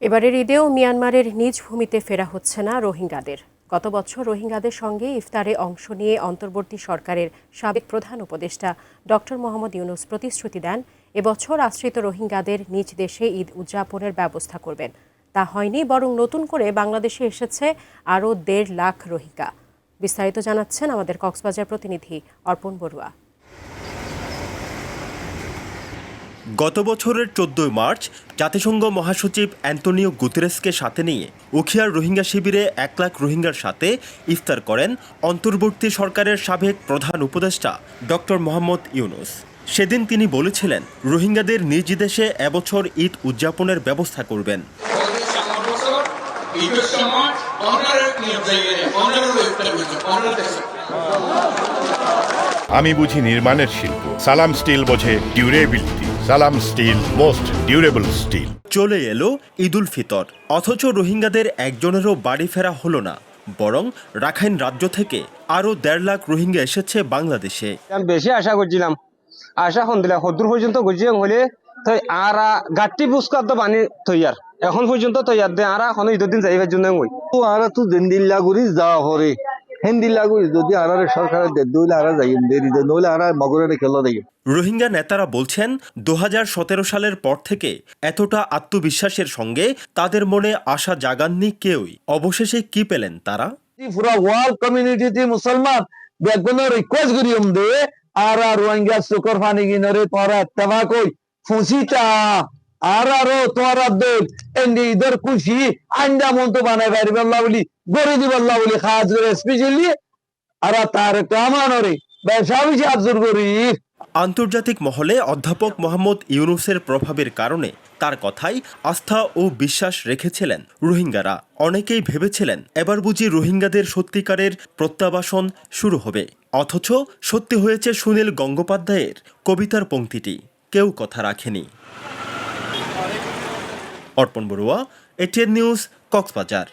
এবারের ঈদেও মিয়ানমারের নিজ ভূমিতে ফেরা হচ্ছে না রোহিঙ্গাদের। গত বছর রোহিঙ্গাদের সঙ্গে ইফতারে অংশ নিয়ে অন্তর্বর্তী সরকারের সাবেক প্রধান উপদেষ্টা ডক্টর মোহাম্মদ ইউনূস প্রতিশ্রুতি দেন এবছর আশ্রিত রোহিঙ্গাদের নিজ দেশে ঈদ উদযাপনের ব্যবস্থা করবেন। তা হয়নি, বরং নতুন করে বাংলাদেশে এসেছে আরও ১.৫ লাখ রোহিঙ্গা। বিস্তারিত জানাচ্ছেন আমাদের কক্সবাজার প্রতিনিধি অর্পণ বড়ুয়া। গত বছরের ১৪ মার্চ জাতিসংঘ মহাসচিব অ্যান্তোনিও গুতেরেসকে সাথে নিয়ে উখিয়ার রোহিঙ্গা শিবিরে ১ লাখ রোহিঙ্গার সাথে ইফতার করেন অন্তর্বর্তী সরকারের সাবেক প্রধান উপদেষ্টা ডক্টর মোহাম্মদ ইউনূস। সেদিন তিনি বলেছিলেন, রোহিঙ্গাদের নিজ দেশে এবছর ঈদ উদযাপনের ব্যবস্থা করবেন। আমি বুঝি নির্মাণের শিল্প, সালাম স্টিল বোঝে ডিউরেবিলিটি। সালাম স্টিল, মোস্ট ডিউরেবল স্টিল। চলে এলো ঈদ উল ফিতর, অথচ রোহিঙ্গাদের একজনেরও বাড়ি ফেরা হলো না, বরং রাখাইন রাজ্য থেকে আরও ১.৫ লাখ রোহিঙ্গা এসেছে বাংলাদেশে। আমি বেশি আশা করছিলাম, আশা হন দিলা সদূর পর্যন্ত গজিয়াম হলে তাই আর গাঠটি বুঝকার তো বানি তৈয়ার, এখন পর্যন্ত তৈয়ার দে আর এখন ঈদের দিন যাইবার জন্য ওই তো আর তো দিল্লা গুরি যাওয়া হরে হিন্দিল্লা গুরি যদি আর সরকারের দইলে আর যাইম দেরি নইলে আর মগরের খেলা দেই। রোহিঙ্গা নেতারা বলছেন, ২০১৭ সালের পর থেকে এতটা আত্মবিশ্বাসের সঙ্গে তাদের মনে আশা জাগাননি কেউই। অবশেষে কি পেলেন তারা? পুরা ওয়ার্ল্ড কমিউনিটিতে মুসলমান বেগুনের রিকোয়েস্ট করিম দে আর রোহিঙ্গা সুকর ফানি গিনরে তোরা তেবা কই ফুসিতা আর তোরা দেব এন্ডি ইধর খুশি আন্ডা মন্ত বানাই পারিব আল্লাহ বলি গরি দিব আল্লাহ বলি খাজ করে স্পেশালি আর তার কামানরে ব্যবসা বেশি আবজুর করি। আন্তর্জাতিক মহলে অধ্যাপক মোহাম্মদ ইউনূসের প্রভাবের কারণে তার কথাই আস্থা ও বিশ্বাস রেখেছিলেন রোহিঙ্গারা। অনেকেই ভেবেছিলেন এবার বুঝি রোহিঙ্গাদের সত্যিকারের প্রত্যাবাসন শুরু হবে, অথচ সত্যি হয়েছে সুনীল গঙ্গোপাধ্যায়ের কবিতার পংক্তিটি, কেউ কথা রাখেনি। অর্পণ বড়ুয়া, এটিএন নিউজ, কক্সবাজার।